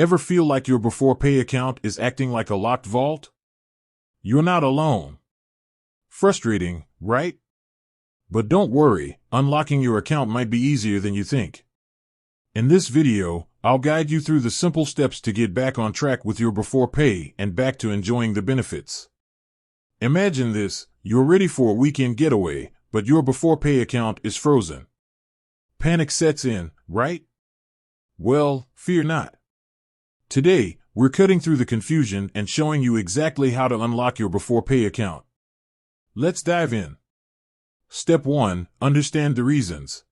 Ever feel like your Beforepay account is acting like a locked vault? You're not alone. Frustrating, right? But don't worry, unlocking your account might be easier than you think. In this video, I'll guide you through the simple steps to get back on track with your Beforepay and back to enjoying the benefits. Imagine this, you're ready for a weekend getaway, but your Beforepay account is frozen. Panic sets in, right? Well, fear not. Today, we're cutting through the confusion and showing you exactly how to unlock your Beforepay account. Let's dive in. Step 1. Understand the reasons.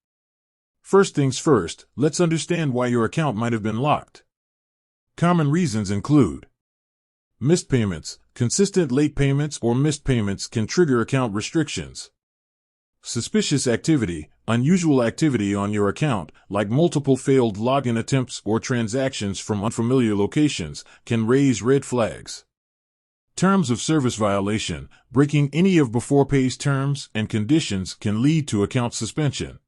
First things first, let's understand why your account might have been locked. Common reasons include missed payments. Consistent late payments or missed payments can trigger account restrictions. Suspicious activity. Unusual activity on your account, like multiple failed login attempts or transactions from unfamiliar locations, can raise red flags. Terms of service violation. Breaking any of Beforepay's terms and conditions can lead to account suspension.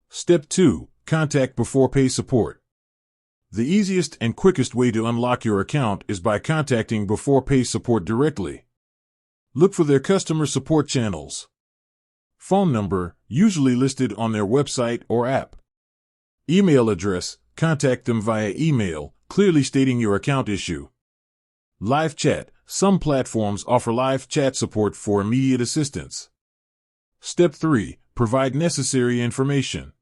Step 2. Contact Beforepay support. The easiest and quickest way to unlock your account is by contacting Beforepay support directly. Look for their customer support channels. Phone number, usually listed on their website or app. Email address, contact them via email, clearly stating your account issue. Live chat. Some platforms offer live chat support for immediate assistance. Step 3. Provide necessary information.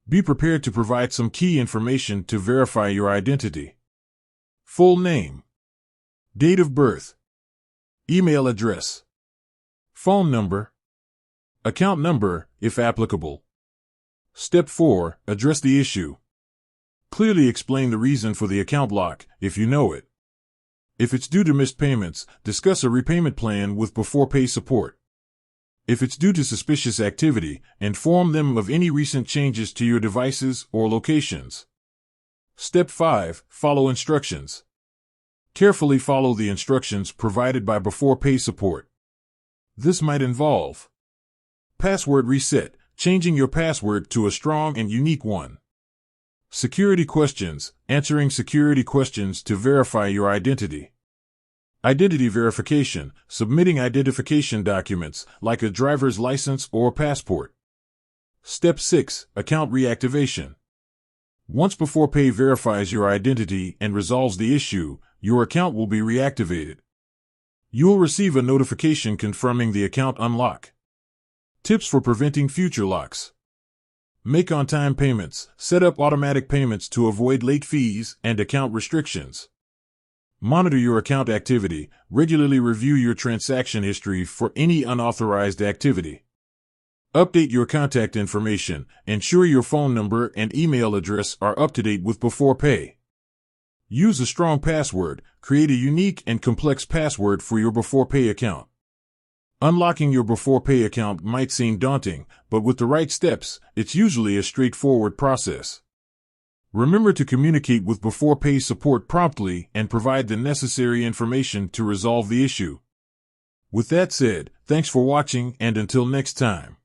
Be prepared to provide some key information to verify your identity. Full name. Date of birth. Email address. Phone number. Account number, if applicable. Step 4. Address the issue. Clearly explain the reason for the account lock, if you know it. If it's due to missed payments, discuss a repayment plan with Beforepay support. If it's due to suspicious activity, inform them of any recent changes to your devices or locations. Step 5. Follow instructions. Carefully follow the instructions provided by Beforepay support. This might involve password reset, changing your password to a strong and unique one. Security questions, answering security questions to verify your identity. Identity verification, submitting identification documents like a driver's license or passport. Step 6. Account reactivation. Once Beforepay verifies your identity and resolves the issue, your account will be reactivated. You'll receive a notification confirming the account unlock. Tips for preventing future locks. Make on-time payments. Set up automatic payments to avoid late fees and account restrictions. Monitor your account activity. Regularly review your transaction history for any unauthorized activity. Update your contact information. Ensure your phone number and email address are up to date with Beforepay. Use a strong password. Create a unique and complex password for your Beforepay account. Unlocking your Beforepay account might seem daunting, but with the right steps, it's usually a straightforward process. Remember to communicate with Beforepay support promptly and provide the necessary information to resolve the issue. With that said, thanks for watching and until next time.